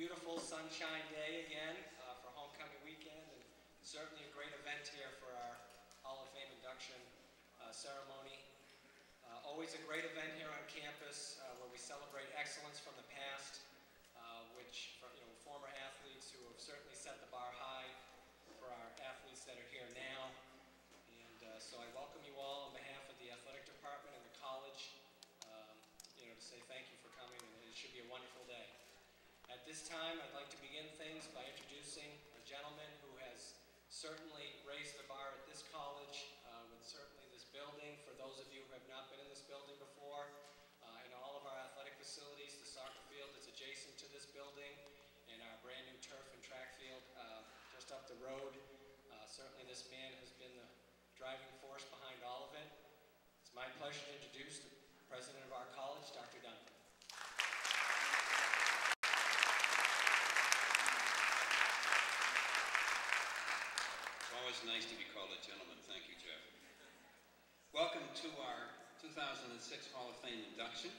beautiful sunshine day again for homecoming weekend, and certainly a great event here for our Hall of Fame induction ceremony. Always a great event here on campus where we celebrate excellence from the past, which former athletes who have certainly set the bar high for our athletes that are here now. And so I welcome you all on behalf of the athletic department and the college, to say thank you for coming, and it should be a wonderful day. At this time, I'd like to begin things by introducing a gentleman who has certainly raised the bar at this college, with certainly this building. For those of you who have not been in this building before, in all of our athletic facilities, the soccer field is adjacent to this building, and our brand new turf and track field just up the road. Certainly this man has been the driving force behind all of it. It's my pleasure to introduce the president of our college, Dr. Dunn. It's always nice to be called a gentleman. Thank you, Jeff. Welcome to our 2006 Hall of Fame induction.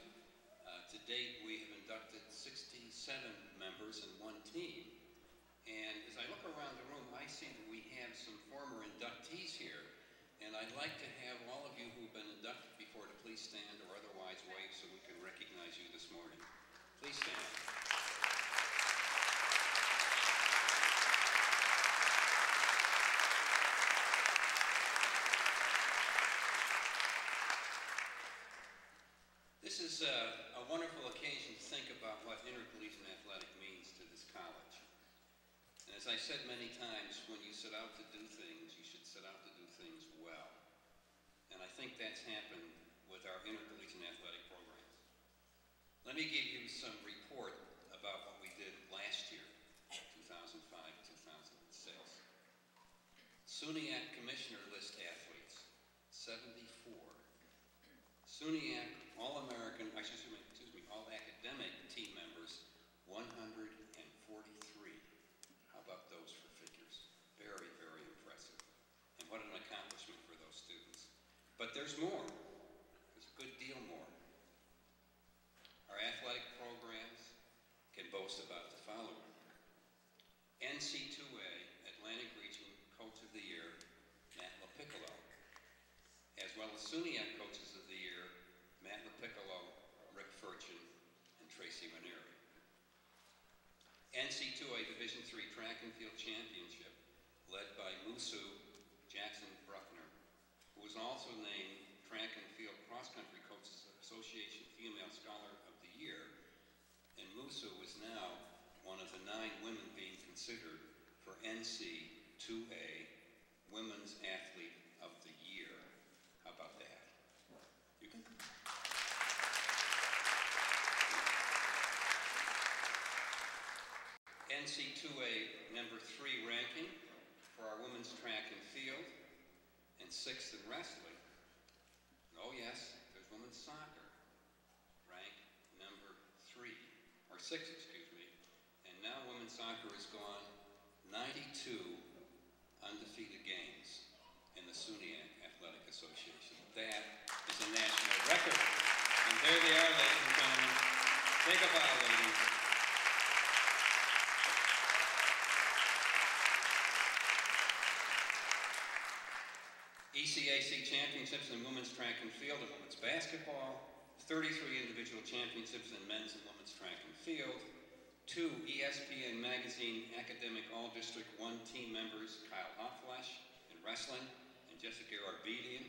To date, we have inducted 67 members in one team. And as I look around the room, I see that we have some former inductees here. And I'd like to have all of you who've been inducted before to please stand or otherwise wave so we can recognize you this morning. Please stand. This is a wonderful occasion to think about what intercollegiate athletic means to this college. And as I said many times, when you set out to do things, you should set out to do things well. And I think that's happened with our intercollegiate athletic programs. Let me give you some report about what we did last year, 2005-2006. SUNY Commissioner list athletes, 74. SUNY All-American, All-Academic team members, 143. How about those for figures? Very, very impressive. And what an accomplishment for those students. But there's more. There's a good deal more. Our athletic programs can boast about the following. NC2A Atlantic Region Coach of the Year, Matt LaPiccolo. As well as SUNY Coaches of the Year, Matt LaPiccolo, Rick Furchin, and Tracy Maneri. NC2A Division III Track and Field Championship, led by Musu Jackson Bruckner, who was also named Track and Field Cross Country Coaches Association Female Scholar of the Year, and Musu is now one of the 9 women being considered for NC2A Women's Athlete of the Year. How about that? You can. NC2A number 3 ranking for our women's track and field, and 6th in wrestling. Oh yes, there's women's soccer, ranked number 3, or 6, excuse me. And now women's soccer has gone 92 undefeated games in the SUNY Athletic Association. That is a national record. And there they are, ladies and gentlemen. Take a bow, ladies. ECAC championships in women's track and field and women's basketball, 33 individual championships in men's and women's track and field, 2 ESPN Magazine Academic All-District 1 team members, Kyle Hofflesh in wrestling and Jessica Arbedian.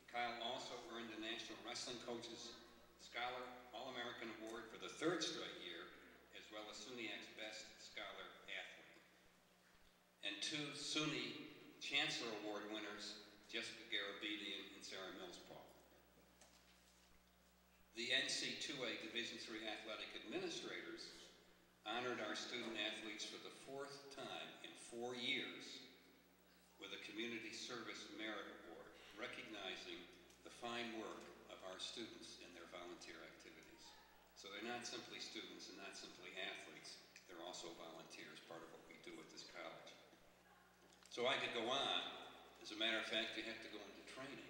Kyle also earned the National Wrestling Coaches Scholar All-American Award for the 3rd straight year, as well as SUNYAC's Best Scholar Athlete. And 2 SUNY Chancellor Award winners, Jessica Garabedian and Sarah Millspaul. The NC2A Division III Athletic Administrators honored our student athletes for the 4th time in 4 years with a Community Service Merit Award, recognizing the fine work of our students in their volunteer activities. So they're not simply students and not simply athletes, they're also volunteers, part of what we do at this college. So I could go on. As a matter of fact, you have to go into training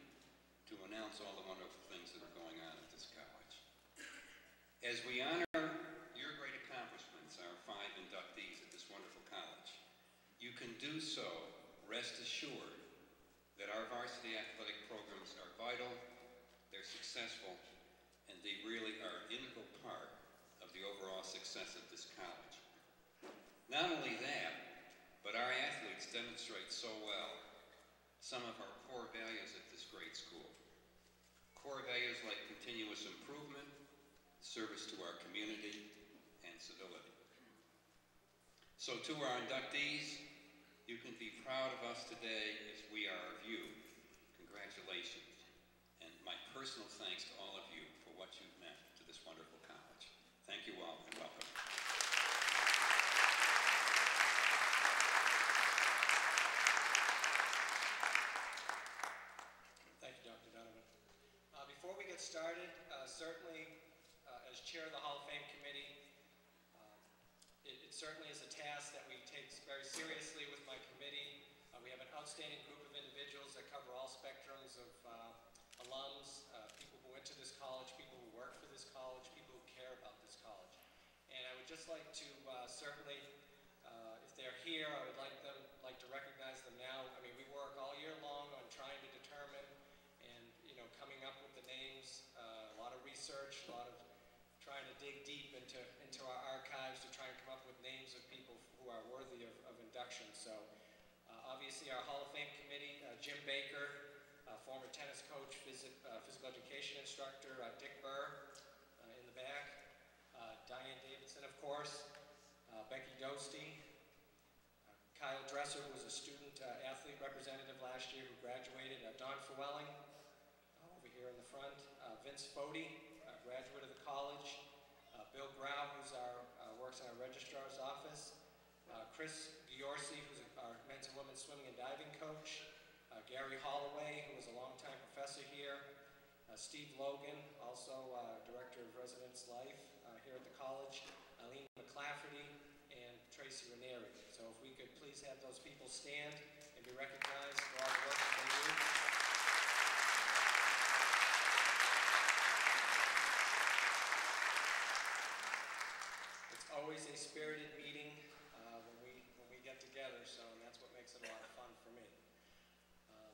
to announce all the wonderful things that are going on at this college. As we honor your great accomplishments, our 5 inductees, You can do so, rest assured, that our varsity athletic programs are vital, they're successful, and they really are an integral part of the overall success of this college. Not only that, but our athletes demonstrate so well some of our core values at this great school. Core values like continuous improvement, service to our community, and civility. So to our inductees, you can be proud of us today as we are of you. Congratulations. And my personal thanks to all of you for what you've meant to this wonderful college. Thank you all and welcome. Thank you, Dr. Donovan. Before we get started, certainly as chair of the Hall of Fame Committee, it certainly is a task that we take very seriously with my committee. We have an outstanding group of individuals that cover all spectrums of alums, people who went to this college, people who work for this college, people who care about this college. And I would just like to certainly, if they're here, I would like to recognize them now. I mean, we work all year long on trying to determine and, coming up with the names, a lot of research, a lot of trying to dig deep into our archives to try and come up with names of people who are worthy of induction. So obviously our Hall of Fame committee, Jim Baker, former tennis coach, physical education instructor, Dick Burr in the back, Diane Davidson, of course, Becky Dostey, Kyle Dresser, who was a student athlete representative last year who graduated, Don Fewelling, over here in the front, Vince Fody, graduate of the college, Bill Grau, who works in our registrar's office, Chris Giorsi, who's our men's and women's swimming and diving coach, Gary Holloway, who was a longtime professor here, Steve Logan, also director of residence life here at the college, Eileen McClafferty, and Tracy Ranieri. So if we could please have those people stand and be recognized for all the work that they do. Always a spirited meeting when we get together, and that's what makes it a lot of fun for me.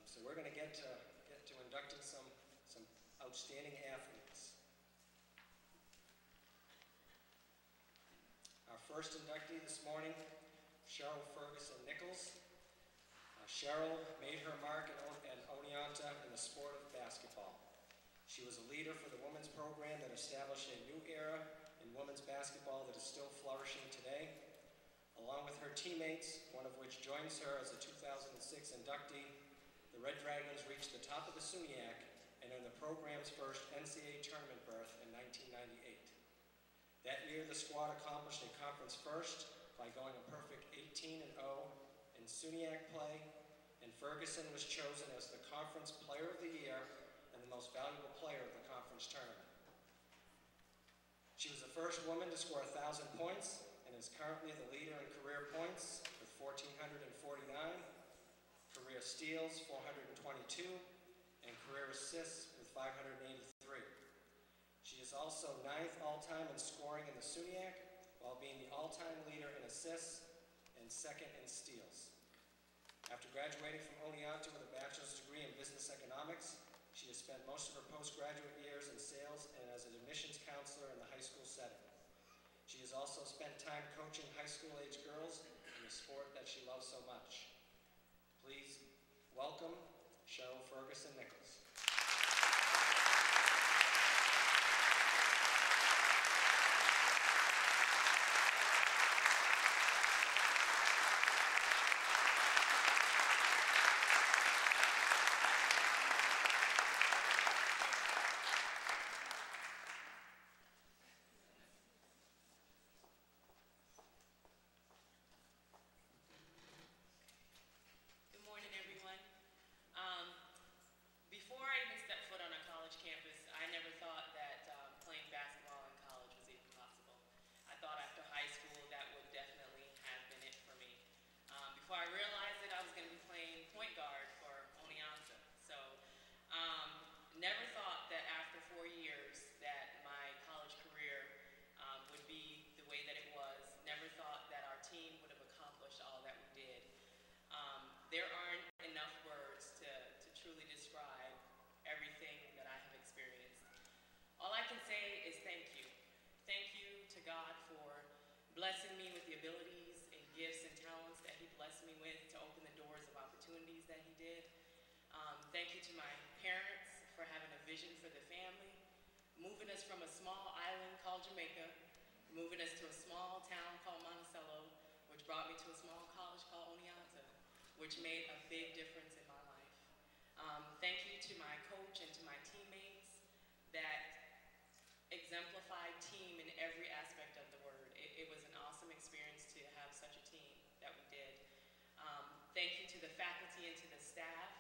So we're going to get to inducting some outstanding athletes. Our first inductee this morning, Sheryl Ferguson-Nichols. Sheryl made her mark at Oneonta in the sport of basketball. She was a leader for the women's program that established a new era in women's basketball that is still flourishing today. Along with her teammates, one of which joins her as a 2006 inductee, the Red Dragons reached the top of the SUNYAC and earned the program's first NCAA tournament berth in 1998. That year, the squad accomplished a conference first by going a perfect 18-0 in SUNYAC play, and Ferguson was chosen as the Conference Player of the Year and the most valuable player of the conference tournament. She was the first woman to score 1,000 points and is currently the leader in career points with 1,449, career steals 422, and career assists with 583. She is also 9th all-time in scoring in the SUNYAC, while being the all-time leader in assists and 2nd in steals. After graduating from Oneonta with a bachelor's degree in business economics, she has spent most of her postgraduate years in sales and as an admissions counselor in the high school setting. She has also spent time coaching high school-age girls in the sport that she loves so much. Please welcome Sheryl Ferguson-Nichols. to God for blessing me with the abilities and gifts and talents that He blessed me with to open the doors of opportunities that He did. Thank you to my parents for having a vision for the family, moving us from a small island called Jamaica, moving us to a small town called Monticello, which brought me to a small college called Oneonta, which made a big difference in my life. Thank you to my coach and to my teammates that exemplified team in every aspect of the word. It was an awesome experience to have such a team that we did. Thank you to the faculty and to the staff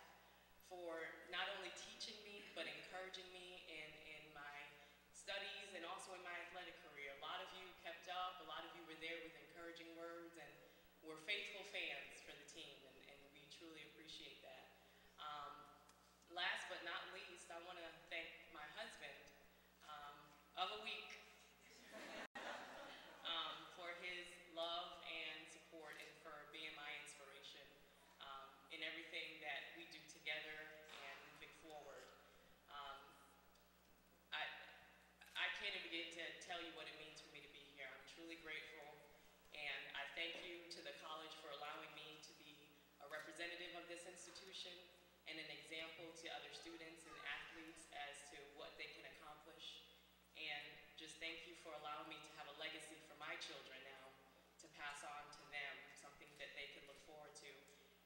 for not only teaching me, but encouraging me in my studies and also in my athletic career. A lot of you kept up, a lot of you were there with encouraging words and were faithful fans for the team, and we truly appreciate that. Last but not least, I want to thank my husband of a week for his love and support and for being my inspiration in everything that we do together and moving forward. I can't even begin to tell you what it means for me to be here. I'm truly grateful, and I thank you to the college for allowing me to be a representative of this institution and an example to other students and athletes as to what they can accomplish. And just thank you for allowing me to have a legacy for my children now to pass on to them, something that they can look forward to.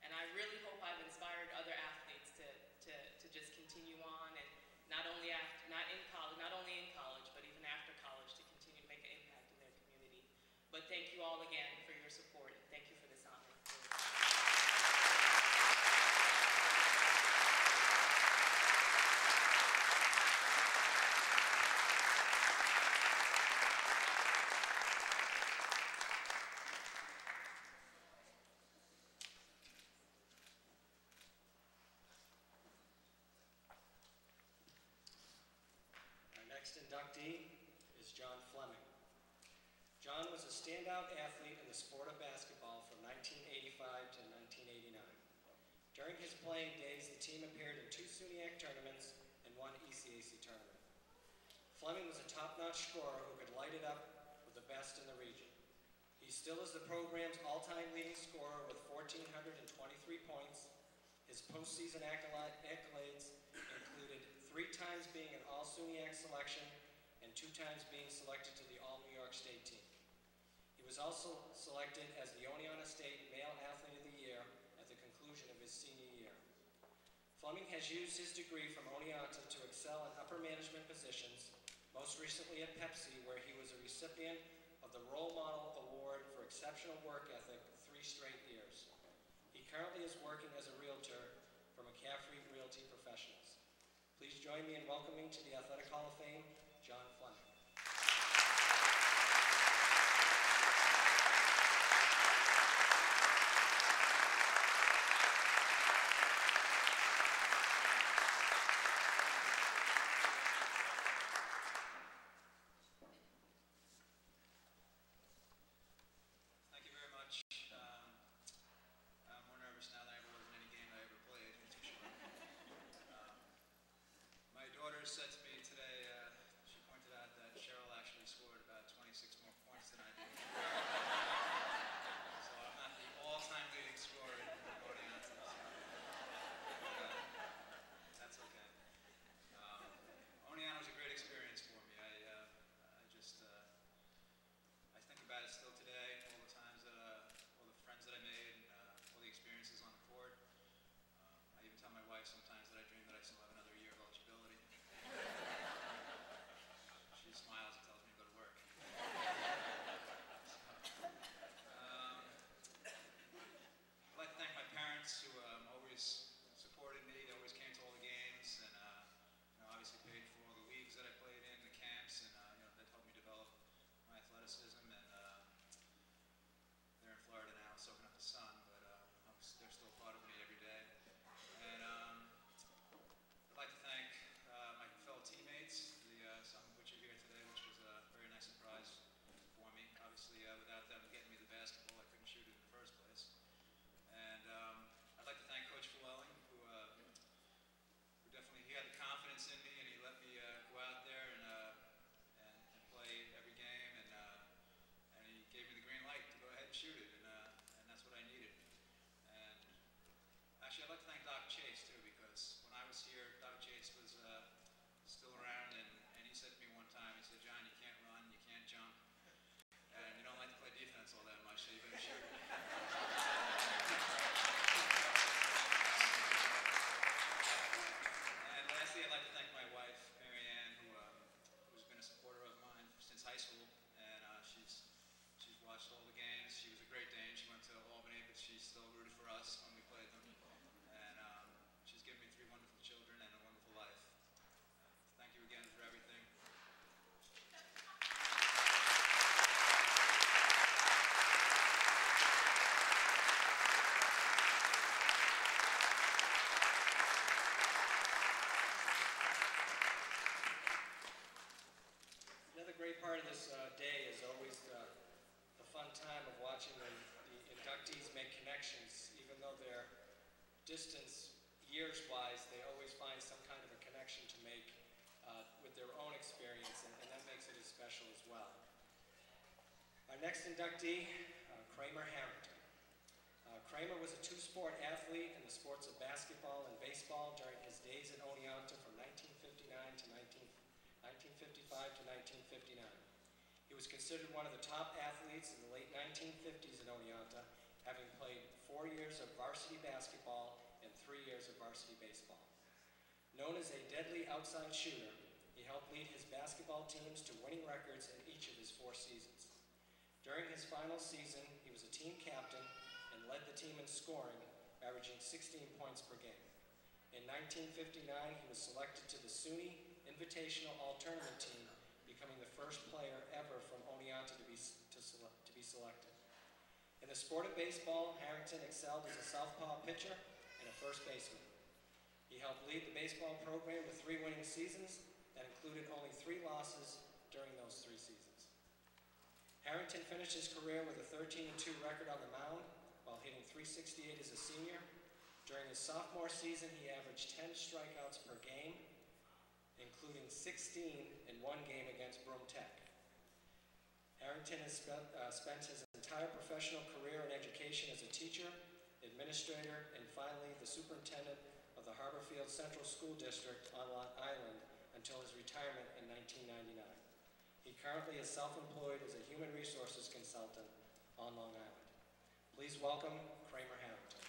And I really hope I've inspired other athletes to just continue on, and not only in college, but even after college, to continue to make an impact in their community. But thank you all again for your support, and thank you for this honor. Our next inductee is John Fleming. John was a standout athlete in the sport of basketball from 1985 to 1989. During his playing days, the team appeared in 2 SUNY tournaments and 1 ECAC tournament. Fleming was a top-notch scorer who could light it up with the best in the region. He still is the program's all-time leading scorer with 1,423 points. His postseason accolades included 3 times being an All-SUNY selection and 2 times being selected to the All-New York State team. He was also selected as the Oneonta State Male Athlete of the Year at the conclusion of his senior year. Fleming has used his degree from Oneonta to excel in upper management positions, most recently at Pepsi, where he was a recipient of the Role Model Award for exceptional work ethic 3 straight years. He currently is working as a realtor for McCaffrey Realty Professionals. Please join me in welcoming to the Athletic Hall of Fame, John Fleming. Thank you very much. I'm more nervous now than I ever was in any game I ever played, that's for sure. My daughter said to me today, she pointed inductees make connections, even though they're distance years-wise, they always find some kind of a connection to make with their own experience, and that makes it as special as well. Our next inductee, Cramer Harrington. Cramer was a two-sport athlete in the sports of basketball and baseball during his days at Oneonta from 1955 to 1959. He was considered one of the top athletes in the late 1950s at Oneonta, having played 4 years of varsity basketball and 3 years of varsity baseball. Known as a deadly outside shooter, he helped lead his basketball teams to winning records in each of his 4 seasons. During his final season, he was a team captain and led the team in scoring, averaging 16 points per game. In 1959, he was selected to the SUNY Invitational All-Tournament team, becoming the first player ever from Oneonta to be selected. In the sport of baseball, Harrington excelled as a southpaw pitcher and a first baseman. He helped lead the baseball program with 3 winning seasons that included only 3 losses during those 3 seasons. Harrington finished his career with a 13-2 record on the mound while hitting .368 as a senior. During his sophomore season, he averaged 10 strikeouts per game, including 16 in 1 game against Broome Tech. Harrington has spent his entire professional career in education as a teacher, administrator, and finally the superintendent of the Harborfield Central School District on Long Island until his retirement in 1999. He currently is self-employed as a human resources consultant on Long Island. Please welcome Cramer Harrington.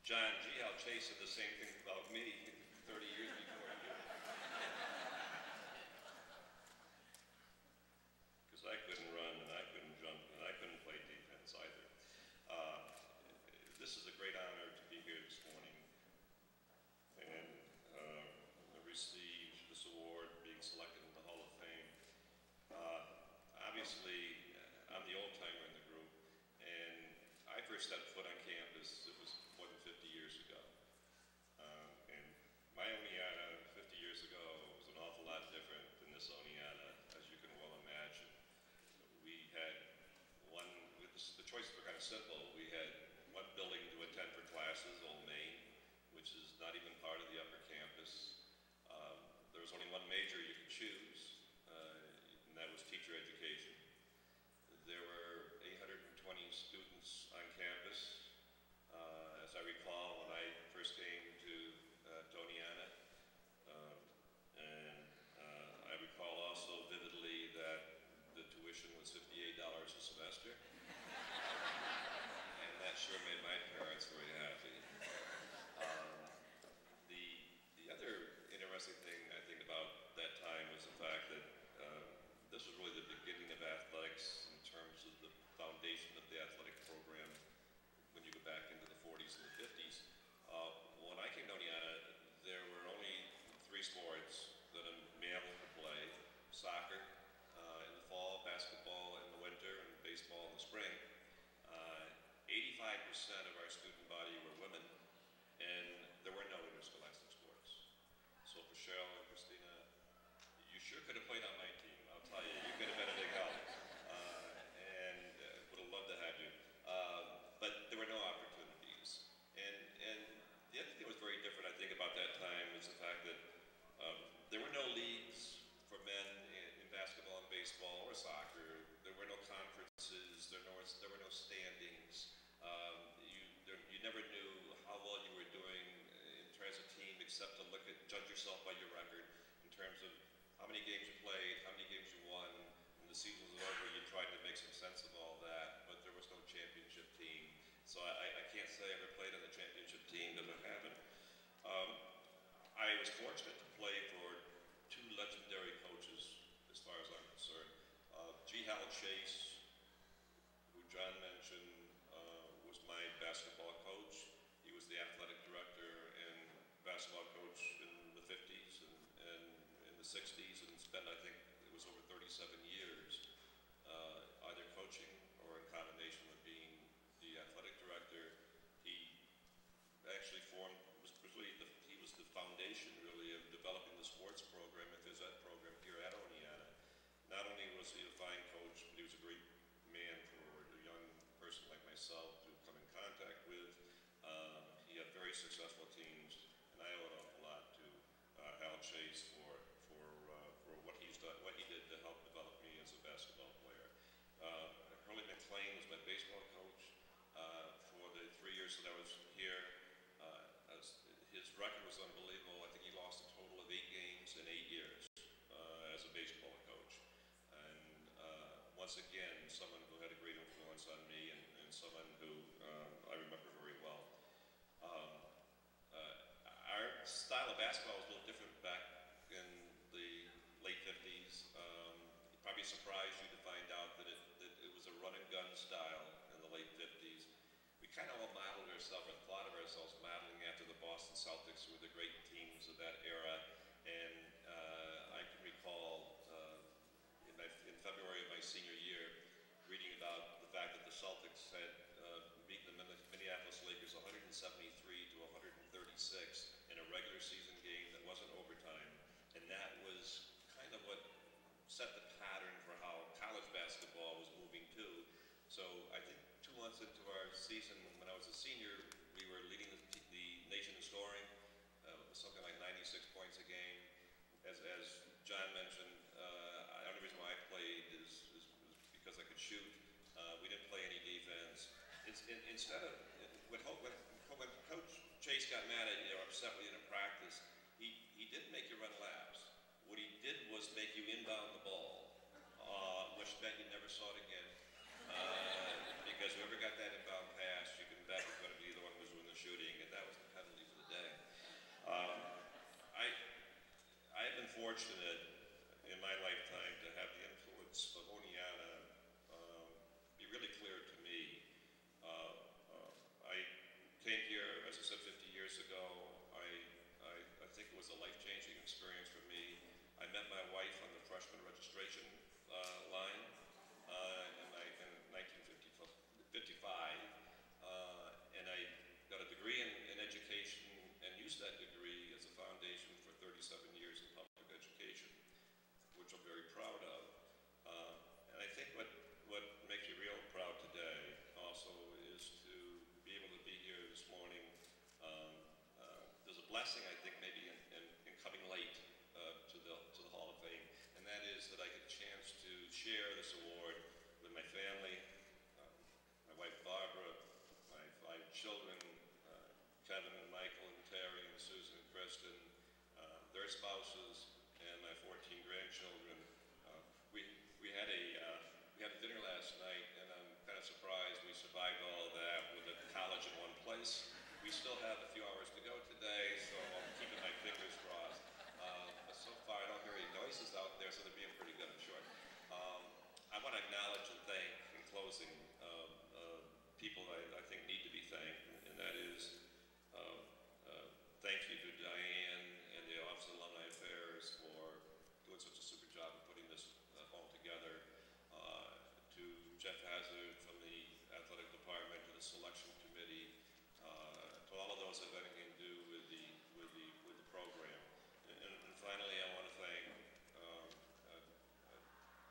John G. Chase said the same thing about me 30 years before you. Because I couldn't run, and I couldn't jump, and I couldn't play defense either. This is a great honor to be here this morning and receive this award, being selected in the Hall of Fame. Obviously, I'm the old-timer in the group, and I first stepped foot on campus, it was more than 50 years ago. And my Oneonta 50 years ago was an awful lot different than this Oneonta, as you can well imagine. We had the choices were kind of simple. We had one building to attend for classes, Old Main, which is not even part of the upper campus. There was only one major you could choose, and that was teacher education. There were 820 students on campus. As I recall, when I first came to Oneonta, and I recall also vividly that the tuition was $58 a semester, and that sure made my parents very happy. The other interesting thing I think about that time was the fact that this was really the beginning of athletics in terms of the foundation of the athletic program when you go back into the 40s and the 50s. When I came to Oneonta, there were only 3 sports that a male could play: soccer in the fall, basketball in the winter, and baseball in the spring. 85% of our student body were women, and there were no interscholastic sports. So for Sheryl and Kristina, you sure could have played on my team. I'll tell you, you could have been a big help, and would have loved to have you. But there were no opportunities. And the other thing that was very different, I think, about that time was the fact that there were no leagues for men in basketball and baseball or soccer. There were no conferences. There were no standings. You never knew how well you were doing as a team, except to judge yourself by your record in terms of how many games you played, how many games you won. When the season was over, you tried to make some sense of all that, but there was no championship team. So I can't say I ever played on the championship team, doesn't happen. I was fortunate to play for 2 legendary coaches, as far as I'm concerned. G. Hal Chase, who John mentioned, was my basketball coach. He was the athletic director and basketball coach in the 50s and in the 60s, and spent, I think, was over 37 years, either coaching or in combination with being the athletic director. He actually he was the foundation really of developing the sports program and phys ed program here at Oneonta. Not only was he a fine coach, but he was a great man for a young person like myself to come in contact with. He had very successful teams, and I owe an awful lot to Al Chase for what he's done, what he did to help develop me as a basketball player. Hurley McLean was my baseball coach for the 3 years that I was here. His record was unbelievable. I think he lost a total of 8 games in 8 years as a baseball coach. And once again, someone who had a great influence on me and someone who I remember very well. Our style of basketball was a little different back in the late 50s. It probably surprised you to find out that it was a run and gun style in the late 50s. We kind of all modeled ourselves, or thought of ourselves modeling after the Boston Celtics, who were the great teams of that era. And I can recall in February of my senior year reading about the fact that the Celtics had beaten the Minneapolis Lakers 173 to 136 in a regular season game that wasn't overtime. And that was kind of what set the pattern for how college basketball was moving too. So I think 2 months into our season, when I was a senior, we were leading the nation in scoring, something like 96 points a game. As John mentioned, the only reason why I played is because I could shoot. We didn't play any defense. Instead of, when Coach Chase got mad at you or upset with you in a practice, he didn't make you run laps. What he did was make you inbound the ball, which meant you never saw it again. Because whoever got that inbound pass, you can bet was going to be the one who was doing the shooting, and that was the penalty for the day. I've been fortunate in my lifetime to have the influence of Oneonta be really clear to me. I came here, as I said, 50 years ago. I think it was a life-changing experience for me. I met my wife on the freshman registration line in 1955, and I got a degree in education and used that degree as a foundation for 37 years in public education, which I'm very proud of. And I think what makes me real proud today also is to be able to be here this morning. There's a blessing, I think, maybe in coming late to the Hall of Fame, and that is that I get a chance to share this award with my family, my wife Barbara, my 5 children, Kevin and Michael and Terry and Susan and Kristen, their spouses, and my 14 grandchildren. We had a dinner last night, and I'm kind of surprised we survived all of that with a college in one place. We still have a few hours to go today, so I'm keeping my fingers crossed. But so far, I don't hear any noises out there, so they're being pretty good, I'm sure. I want to acknowledge and thank, in closing, people I think need to be thanked, and that is thank you to Diane and the Office of Alumni Affairs for doing such a super job of putting this all together, to Jeff Hazard from the athletic department, to the selection committee, to all of those that have anything to do with the program. And finally, I want to thank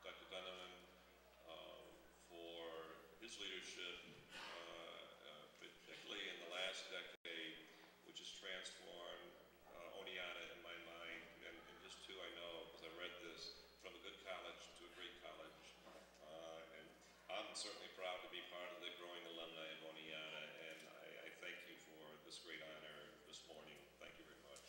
Dr. Donovan for his leadership, particularly in the last decade, which has transformed Oneonta in my mind, and just too, I know, because I read this, from a good college to a great college. And I'm certainly proud to be part of the growing alumni of Oneonta, and I thank you for this great honor this morning. Thank you very much.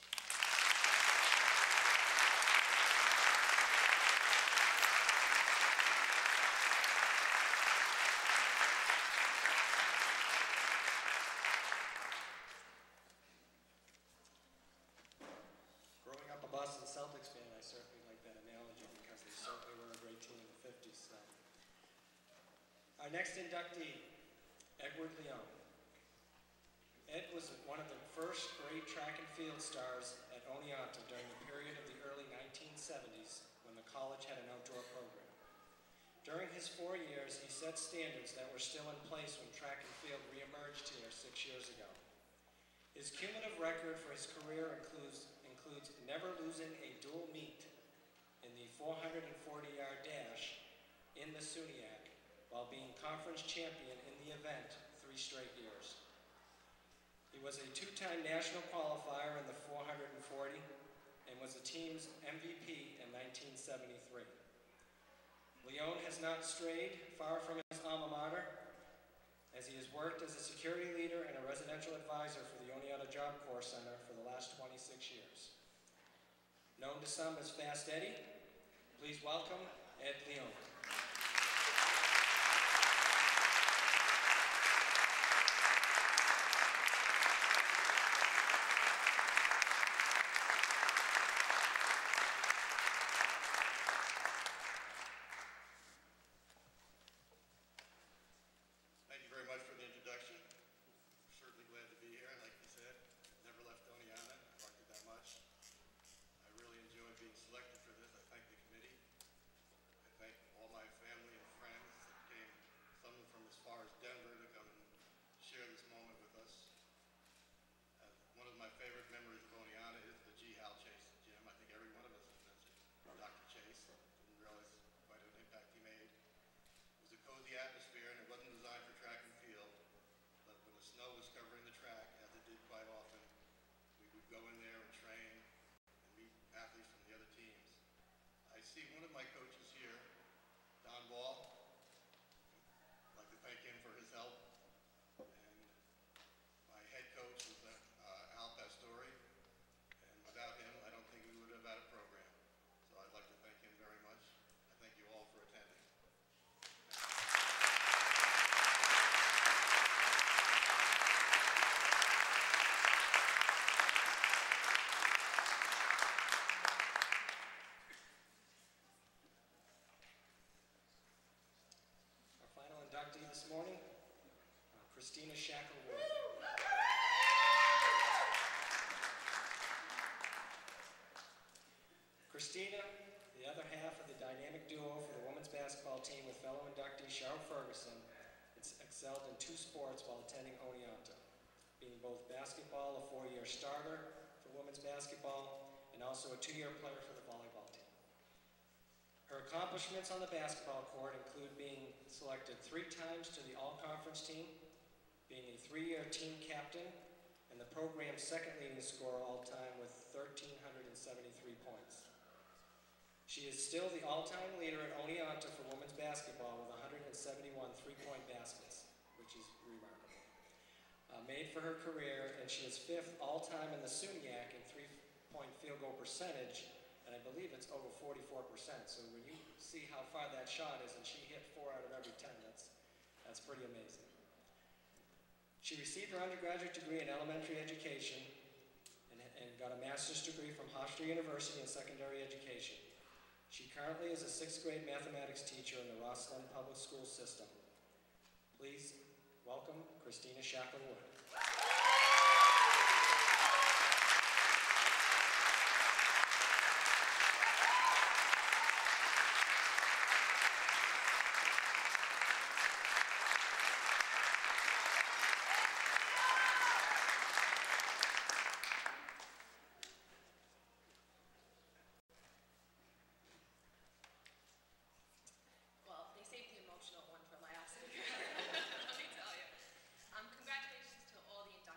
Growing up a Boston Celtics fan, I certainly like that analogy because they certainly were a great team in the 50s. So. Our next inductee, Edward Leone. Ed was one of the first great track and field stars at Oneonta during the period of the early 1970s when the college had an outdoor program. During his 4 years, he set standards that were still in place when track and field reemerged here 6 years ago. His cumulative record for his career includes never losing a dual meet in the 440-yard dash in the SUNY while being conference champion in the event 3 straight years. He was a 2-time national qualifier in the 440 and was the team's MVP in 1973. Leone has not strayed far from his alma mater, as he has worked as a security leader and a residential advisor for the Oneonta Job Corps Center for the last 26 years. Known to some as Fast Eddie, please welcome Ed Leone. Thank you very much for the introduction. I'm certainly glad to be here. Like you said, never left Oneonta. I liked it that much. I really enjoyed being selected for this. I thank the committee. I thank all my family and friends that came, some from as far as Denver, to come and share this moment with us. One of my favorite memories of Oneonta is the G. Hal Chase gym. I think every one of us has mentioned Dr. Chase. Didn't realize quite an impact he made. It was a cozy atmosphere, and it wasn't designed for track and field. But when the snow was covering the track, as it did quite often, we would go in there and train and meet athletes from the other teams. I see one of my coaches here, Don Ball. I'd like to thank him for his help. And my head coach was Al Pastore. And without him, I don't think we would have had a program. So I'd like to thank him very much. I thank you all for attending. Our final inductee this morning, Kristina Shackel-Wood. Kristina, the other half of the dynamic duo for the women's basketball team with fellow inductee Sheryl Ferguson, excelled in 2 sports while attending Oneonta, being both basketball, a 4-year starter for women's basketball, and also a 2-year player for the volleyball team. Her accomplishments on the basketball court include being selected 3 times to the all-conference team, being a 3-year team captain, and the program's second leading scorer all-time with 1,373 points. She is still the all-time leader at Oneonta for women's basketball with 171 3-point baskets, which is remarkable. Made for her career, and she is 5th all-time in the SUNY in 3-point field goal percentage, and I believe it's over 44%. So when you see how far that shot is, and she hit 4 out of every 10, that's pretty amazing. She received her undergraduate degree in elementary education and got a master's degree from Hofstra University in secondary education. She currently is a 6th grade mathematics teacher in the Roslyn Public School System. Please welcome Kristina Shackel-Wood. Well, they saved the emotional one for last. Let me tell you. Congratulations to all the inductees.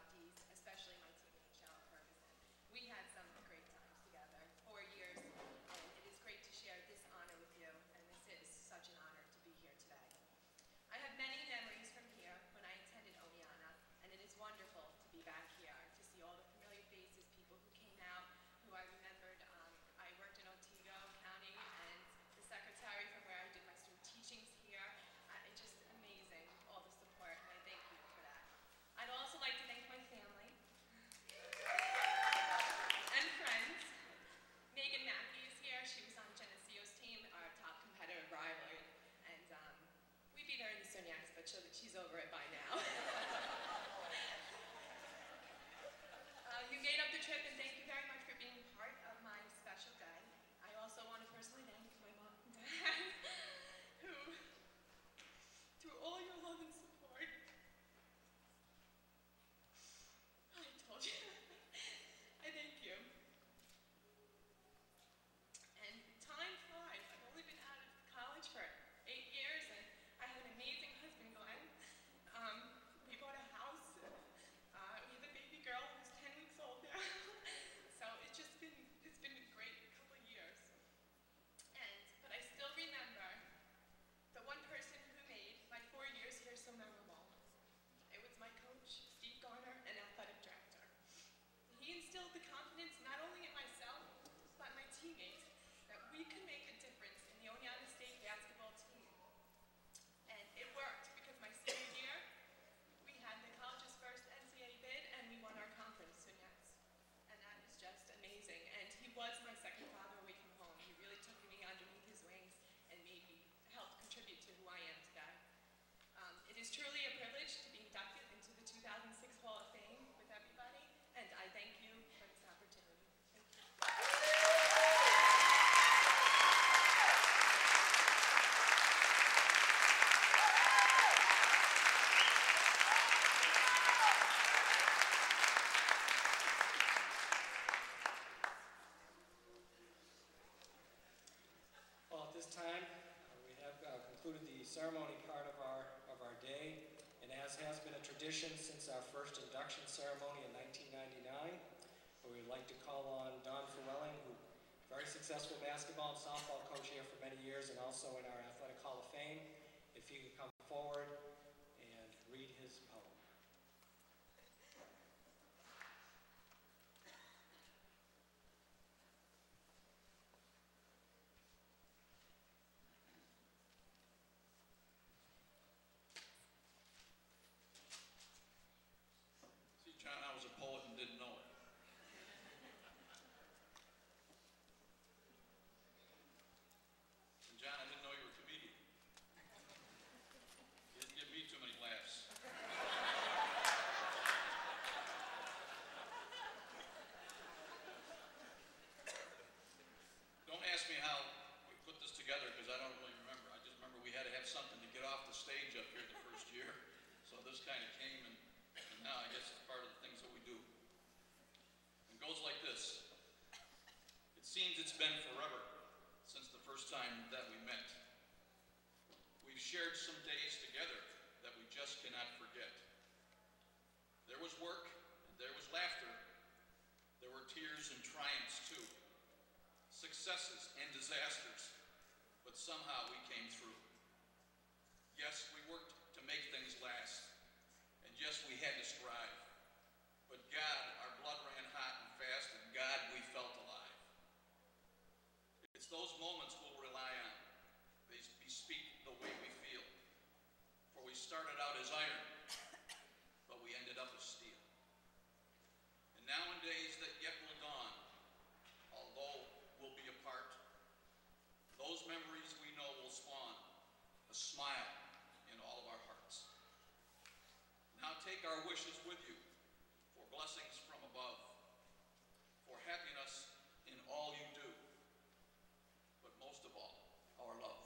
ceremony part of our day, and as has been a tradition since our first induction ceremony in 1999, we would like to call on Don Fleming, who very successful basketball and softball coach here for many years and also in our Athletic Hall of Fame, if he could come forward and read his poem. See, John, I was a poet and didn't know it. And John, I didn't know you were a comedian. You didn't give me too many laughs. Don't ask me how we put this together because I don't really remember. I just remember we had to have something to get off the stage up here the first year. So this kind of came, and now I guess it's part of the things that we do. It goes like this. It seems it's been forever since the first time that we met. We've shared some days together that we just cannot forget. There was work, and there was laughter. There were tears and triumphs too. Successes and disasters, but somehow we came through. Yes, we worked to make things last, and yes, we had to strive. But God, our blood ran hot and fast, and God, we felt alive. It's those moments we'll rely on. They bespeak the way we feel. For we started out as iron, but we ended up as steel. And now in days that yet will dawn, although we'll be apart, those memories we know will spawn a smile in all of our hearts. Now take our wishes with you for blessings from above, for happiness in all you do, but most of all, our love.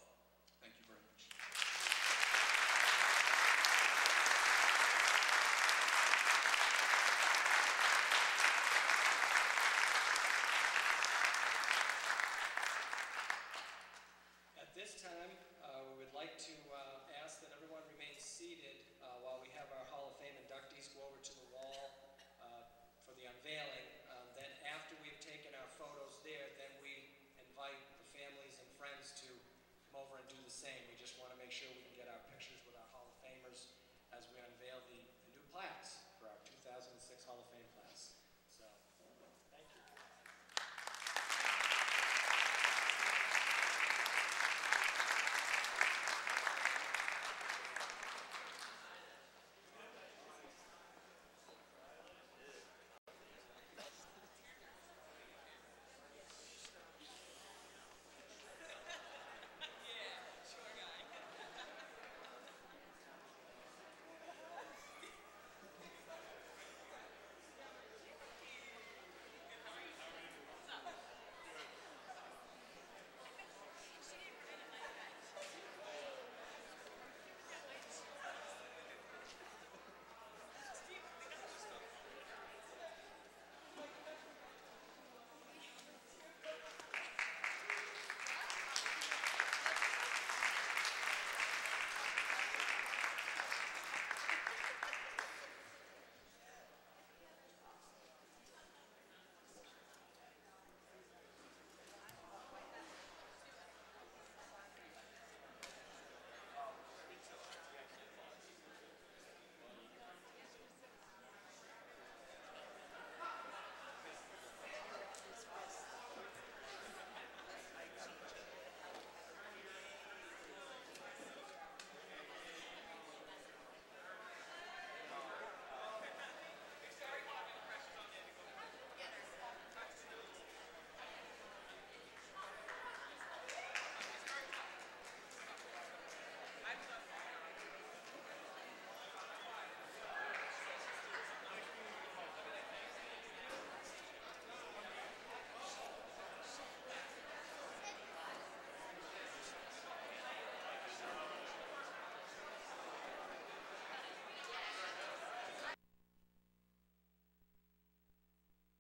Thank you very much. At this time, we would like to ask that everyone remain seated while we have our Hall of Fame inductees go over to the wall for the unveiling. Then after we've taken our photos there, then we invite the families and friends to come over and do the same. We just want to make sure we